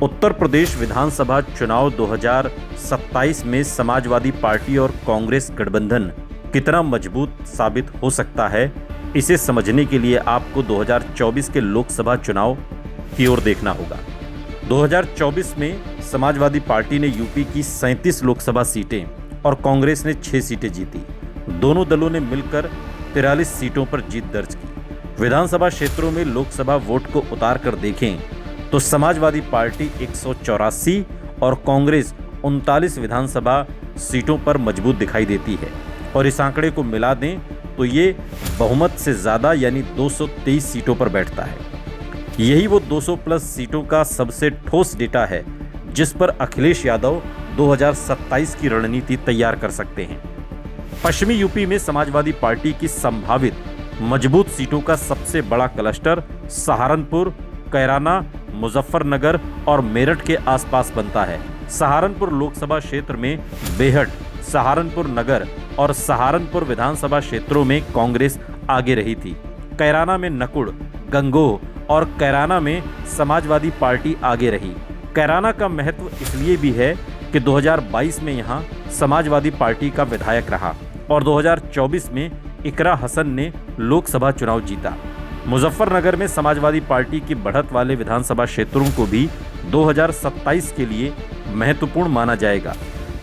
उत्तर प्रदेश विधानसभा चुनाव 2027 में समाजवादी पार्टी और कांग्रेस गठबंधन कितना मजबूत साबित हो सकता है, इसे समझने के लिए आपको 2024 के लोकसभा चुनाव की ओर देखना होगा। 2024 में समाजवादी पार्टी ने यूपी की 37 लोकसभा सीटें और कांग्रेस ने 6 सीटें जीती। दोनों दलों ने मिलकर 43 सीटों पर जीत दर्ज की। विधानसभा क्षेत्रों में लोकसभा वोट को उतार कर देखें तो समाजवादी पार्टी 184 और कांग्रेस 39 विधानसभा सीटों पर मजबूत दिखाई देती है और इस आंकड़े को मिला दें तो ये बहुमत से ज़्यादा यानी 223 सीटों पर बैठता है। यही वो 200 प्लस सीटों का सबसे ठोस डेटा है जिस पर अखिलेश यादव 2027 की रणनीति तैयार कर सकते हैं। पश्चिमी यूपी में समाजवादी पार्टी की संभावित मजबूत सीटों का सबसे बड़ा क्लस्टर सहारनपुर, कैराना, मुजफ्फरनगर और मेरठ के आसपास बनता है। सहारनपुर लोकसभा क्षेत्र में बेहट, सहारनपुर नगर और सहारनपुर विधानसभा क्षेत्रों में कांग्रेस आगे रही थी। कैराना में नकुड़, गंगोह और कैराना में समाजवादी पार्टी आगे रही। कैराना का महत्व इसलिए भी है कि 2022 में यहां समाजवादी पार्टी का विधायक रहा और 2024 में इकरा हसन ने लोकसभा चुनाव जीता। मुजफ्फरनगर में समाजवादी पार्टी की बढ़त वाले विधानसभा क्षेत्रों को भी 2027 के लिए महत्वपूर्ण माना जाएगा।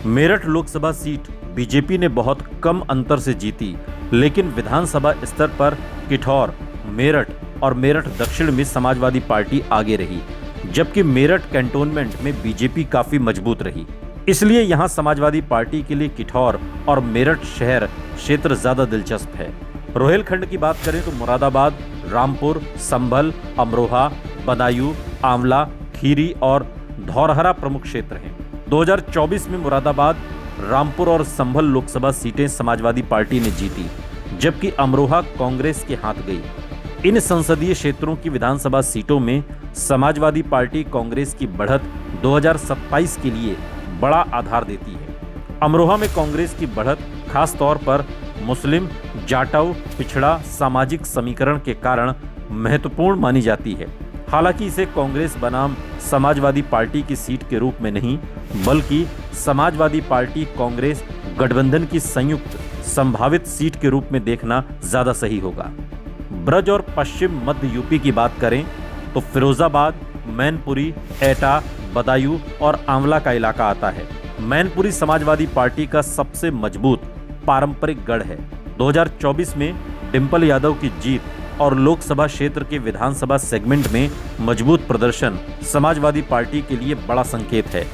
मेरठ लोकसभा सीट बीजेपी ने बहुत कम अंतर से जीती, लेकिन विधानसभा स्तर पर किठौर, मेरठ और मेरठ दक्षिण में समाजवादी पार्टी आगे रही, जबकि मेरठ कैंटोनमेंट में बीजेपी काफी मजबूत रही। इसलिए यहां समाजवादी पार्टी के लिए किठौर और मेरठ शहर क्षेत्र ज्यादा दिलचस्प है। रोहिलखंड की बात करें तो मुरादाबाद, रामपुर, संभल, अमरोहा, बदायूं, आंवला, खीरी और धौरहरा प्रमुख क्षेत्र हैं। 2024 में मुरादाबाद, रामपुर और संभल लोकसभा सीटें समाजवादी पार्टी ने जीती, जबकि अमरोहा कांग्रेस के हाथ गई। इन संसदीय क्षेत्रों की विधानसभा सीटों में समाजवादी पार्टी कांग्रेस की बढ़त 2027 के लिए बड़ा आधार देती है। अमरोहा में कांग्रेस की बढ़त खास तौर पर मुस्लिम, जाटव, पिछड़ा सामाजिक समीकरण के कारण महत्वपूर्ण मानी जाती है। हालांकि इसे कांग्रेस बनाम समाजवादी पार्टी की सीट के रूप में नहीं, बल्कि समाजवादी पार्टी कांग्रेस गठबंधन की संयुक्त संभावित सीट के रूप में देखना ज्यादा सही होगा। ब्रज और पश्चिम मध्य यूपी की बात करें तो फिरोजाबाद, मैनपुरी, एटा, बदायूं और आंवला का इलाका आता है। मैनपुरी समाजवादी पार्टी का सबसे मजबूत पारंपरिक गढ़ है। 2024 में डिंपल यादव की जीत और लोकसभा क्षेत्र के विधानसभा सेगमेंट में मजबूत प्रदर्शन समाजवादी पार्टी के लिए बड़ा संकेत है।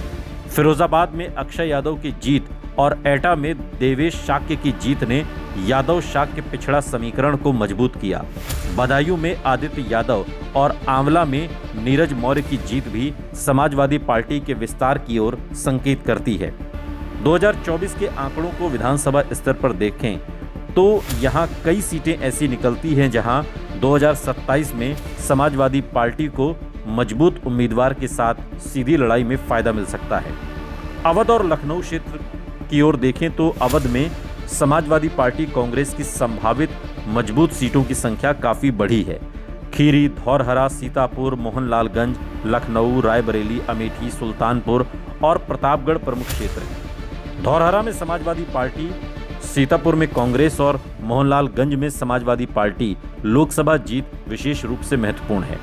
फिरोजाबाद में अक्षय यादव की जीत और एटा में देवेश शाक्य की जीत ने यादव शाक्य पिछड़ा समीकरण को मजबूत किया। बदायूं में आदित्य यादव और आंवला में नीरज मौर्य की जीत भी समाजवादी पार्टी के विस्तार की ओर संकेत करती है। 2024 के आंकड़ों को विधानसभा स्तर पर देखें तो यहां कई सीटें ऐसी निकलती हैं जहां 2027 में समाजवादी पार्टी को मजबूत उम्मीदवार के साथ सीधी लड़ाई में फायदा मिल सकता है। अवध और लखनऊ क्षेत्र की ओर देखें तो अवध में समाजवादी पार्टी कांग्रेस की संभावित मजबूत सीटों की संख्या काफी बढ़ी है। खीरी, धौरहरा, सीतापुर, मोहनलालगंज, लखनऊ, रायबरेली, अमेठी, सुल्तानपुर और प्रतापगढ़ प्रमुख क्षेत्र हैं। धौरहरा में समाजवादी पार्टी, सीतापुर में कांग्रेस और मोहनलालगंज में समाजवादी पार्टी लोकसभा जीत विशेष रूप से महत्वपूर्ण है।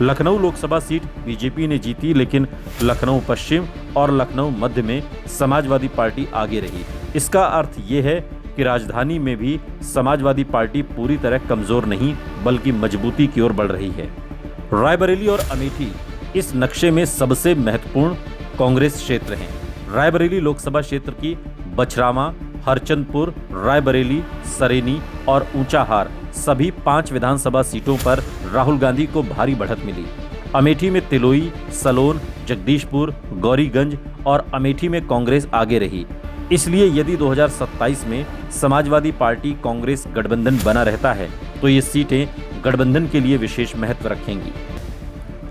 लखनऊ लोकसभा सीट बीजेपी ने जीती, लेकिन लखनऊ पश्चिम और लखनऊ मध्य में समाजवादी पार्टी आगे रही। इसका अर्थ ये है कि राजधानी में भी समाजवादी पार्टी पूरी तरह कमजोर नहीं बल्कि मजबूती की ओर बढ़ रही है। रायबरेली और अमेठी इस नक्शे में सबसे महत्वपूर्ण कांग्रेस क्षेत्र हैं। रायबरेली लोकसभा क्षेत्र की बछरावा, हरचंदपुर, रायबरेली, सरेनी और ऊंचाहार सभी 5 विधानसभा सीटों पर राहुल गांधी को भारी बढ़त मिली। अमेठी में तिलोई, सलोन, जगदीशपुर, गौरीगंज और अमेठी में कांग्रेस आगे रही। इसलिए यदि 2027 में समाजवादी पार्टी कांग्रेस गठबंधन बना रहता है तो ये सीटें गठबंधन के लिए विशेष महत्व रखेंगी।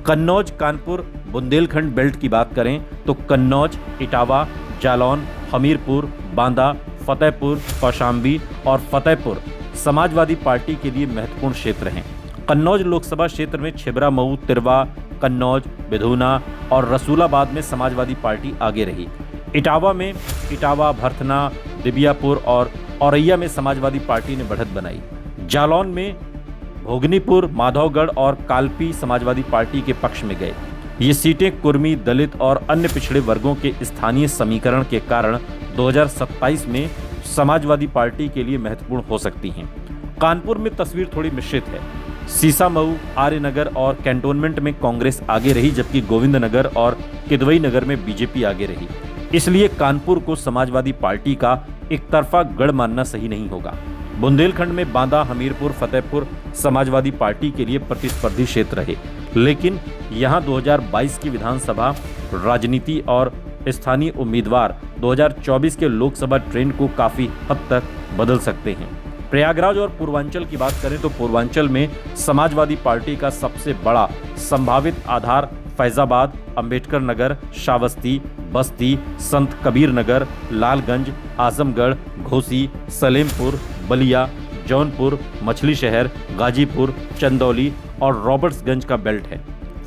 कन्नौज, कानपुर, बुंदेलखंड बेल्ट की बात करें तो कन्नौज, इटावा, जालौन, हमीरपुर, बांदा, फतेहपुर, कौशाम्बी और फतेहपुर समाजवादी पार्टी के लिए महत्वपूर्ण क्षेत्र हैं। कन्नौज लोकसभा क्षेत्र में छिबरा, मऊ, तिरवा, कन्नौज, बिधूना और रसूलाबाद में समाजवादी पार्टी आगे रही। इटावा, भरथना, दिबियापुर और औरैया में समाजवादी पार्टी ने बढ़त बनाई। जालौन में भोगनीपुर, माधवगढ़ और कालपी समाजवादी पार्टी के पक्ष में गए। ये सीटें कुर्मी, दलित और अन्य पिछड़े वर्गों के स्थानीय समीकरण के कारण 2027 में समाजवादी पार्टी के लिए महत्वपूर्ण हो सकती हैं। कानपुर में तस्वीर थोड़ी मिश्रित है। सीसामऊ, आर्यनगर और कैंटोनमेंट में कांग्रेस आगे रही, जबकि गोविंदनगर और किदवई नगर में बीजेपी आगे रही। इसलिए कानपुर को समाजवादी पार्टी का एक तरफा गढ़ मानना सही नहीं होगा। बुंदेलखंड में बांदा, हमीरपुर, फतेहपुर समाजवादी पार्टी के लिए प्रतिस्पर्धी क्षेत्र रहे, लेकिन यहां 2022 की विधानसभा राजनीति और स्थानीय उम्मीदवार 2024 के लोकसभा ट्रेंड को काफी हद तक बदल सकते हैं। प्रयागराज और पूर्वांचल की बात करें तो पूर्वांचल में समाजवादी पार्टी का सबसे बड़ा संभावित आधार फैजाबाद, अंबेडकर नगर, श्रावस्ती, बस्ती, संत कबीर नगर, लालगंज, आजमगढ़, घोसी, सलेमपुर, बलिया, जौनपुर, मछली शहर, गाजीपुर, चंदौली और रॉबर्ट्सगंज का बेल्ट है।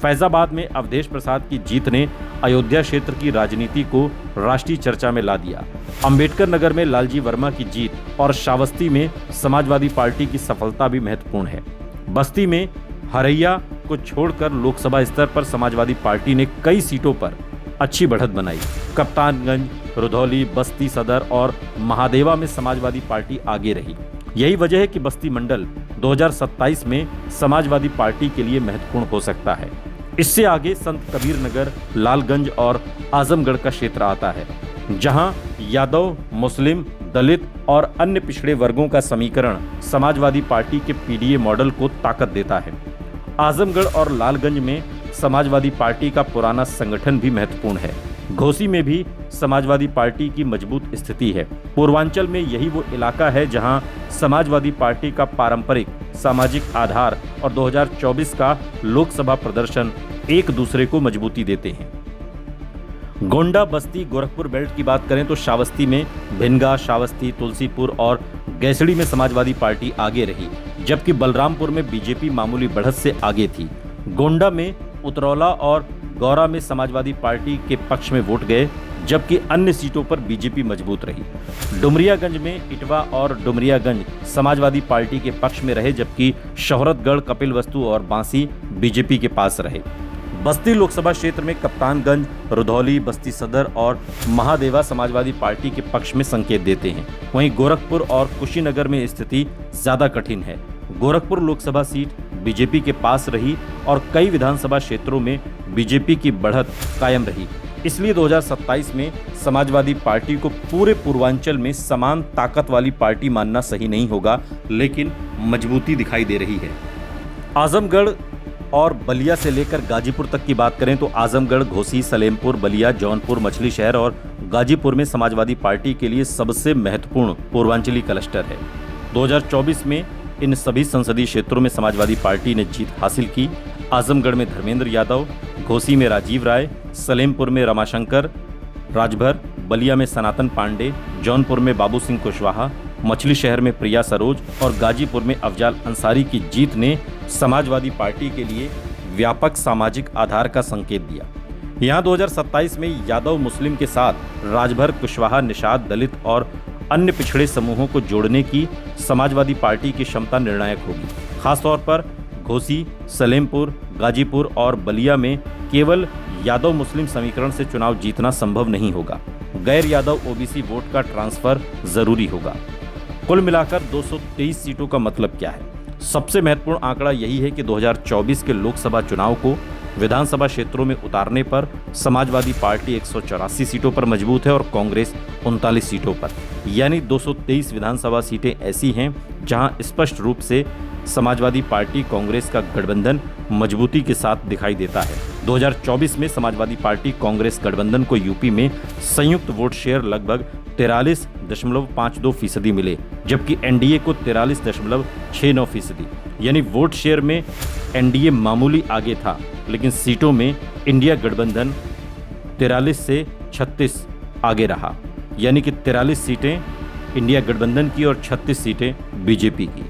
फैजाबाद में अवधेश प्रसाद की जीत ने अयोध्या क्षेत्र की राजनीति को राष्ट्रीय चर्चा में ला दिया। अंबेडकर नगर में लालजी वर्मा की जीत और श्रावस्ती में समाजवादी पार्टी की सफलता भी महत्वपूर्ण है। बस्ती में हरैया को छोड़कर लोकसभा स्तर पर समाजवादी पार्टी ने कई सीटों पर अच्छी बढ़त बनाई। कप्तानगंज, रुधौली, बस्ती सदर और महादेवा में समाजवादी पार्टी आगे रही। यही वजह है कि बस्ती मंडल 2027 में समाजवादी पार्टी के लिए महत्वपूर्ण हो सकता है। इससे आगे संत कबीर नगर, लालगंज और आजमगढ़ का क्षेत्र आता है, जहां यादव, मुस्लिम, दलित और अन्य पिछड़े वर्गों का समीकरण समाजवादी पार्टी के पीडीए मॉडल को ताकत देता है। आजमगढ़ और लालगंज में समाजवादी पार्टी का पुराना संगठन भी महत्वपूर्ण है। घोसी में भी समाजवादी पार्टी की मजबूत स्थिति है। पूर्वांचल में यही वो इलाका है जहां समाजवादी पार्टी का पारंपरिक सामाजिक आधार और 2024 का लोकसभा प्रदर्शन एक दूसरे को मजबूती देते हैं। गोंडा, बस्ती, गोरखपुर बेल्ट की बात करें तो श्रावस्ती में भिनगा, श्रावस्ती, तुलसीपुर और गैसड़ी में समाजवादी पार्टी आगे रही, जबकि बलरामपुर में बीजेपी मामूली बढ़त से आगे थी। गोंडा में उतरौला और गौरा में समाजवादी पार्टी के पक्ष में वोट गए, जबकि अन्य सीटों पर बीजेपी मजबूत रही। डुमरियागंज में इटवा और डुमरियागंज समाजवादी पार्टी के पक्ष में रहे, जबकि शोहरतगढ़, कपिलवस्तु और बांसी बीजेपी के पास रहे। बस्ती लोकसभा क्षेत्र में कप्तानगंज, रुधौली, बस्ती सदर और महादेवा समाजवादी पार्टी के पक्ष में संकेत देते हैं। वहीं गोरखपुर और कुशीनगर में स्थिति ज्यादा कठिन है। गोरखपुर लोकसभा सीट बीजेपी के पास रही और कई विधानसभा क्षेत्रों में बीजेपी की बढ़त कायम रही। इसलिए 2027 में समाजवादी पार्टी को पूरे पूर्वांचल में समान ताकत वाली पार्टी मानना सही नहीं होगा, लेकिन मजबूती दिखाई दे रही है। आजमगढ़ और बलिया से लेकर गाजीपुर तक की बात करें तो आजमगढ़, घोसी, सलेमपुर, बलिया, जौनपुर, मछली शहर और गाजीपुर में समाजवादी पार्टी के लिए सबसे महत्वपूर्ण पूर्वांचली क्लस्टर है। 2024 में इन सभी संसदीय क्षेत्रों में समाजवादी पार्टी ने जीत हासिल की। आजमगढ़ में धर्मेंद्र यादव, घोसी में राजीव राय, सलेमपुर में रमाशंकर राजभर, बलिया में सनातन पांडे, जौनपुर में बाबू सिंह कुशवाहा, मछली शहर में प्रिया सरोज और गाजीपुर में अफजाल अंसारी की जीत ने समाजवादी पार्टी के लिए व्यापक सामाजिक आधार का संकेत दिया। यहां 2027 में यादव मुस्लिम के साथ राजभर, कुशवाहा, निषाद, दलित और अन्य पिछड़े समूहों को जोड़ने की समाजवादी पार्टी की क्षमता निर्णायक होगी। खासतौर पर घोसी, सलेमपुर, गाजीपुर और बलिया में केवल यादव मुस्लिम समीकरण से चुनाव जीतना संभव नहीं होगा। गैर यादव ओबीसी वोट का ट्रांसफर जरूरी होगा। कुल मिलाकर 223 सीटों का मतलब क्या है? सबसे महत्वपूर्ण आंकड़ा यही है कि 2024 के लोकसभा चुनाव को विधानसभा क्षेत्रों में उतारने पर समाजवादी पार्टी 184 सीटों पर मजबूत है और कांग्रेस 39 सीटों पर, यानी 223 विधानसभा सीटें ऐसी हैं जहां स्पष्ट रूप से समाजवादी पार्टी कांग्रेस का गठबंधन मजबूती के साथ दिखाई देता है। 2024 में समाजवादी पार्टी कांग्रेस गठबंधन को यूपी में संयुक्त वोट शेयर लगभग 43.52% मिले, जबकि एनडीए को 43.69%, यानी वोट शेयर में एनडीए मामूली आगे था, लेकिन सीटों में इंडिया गठबंधन 43 से 36 आगे रहा, यानी कि 43 सीटें इंडिया गठबंधन की और 36 सीटें बीजेपी की।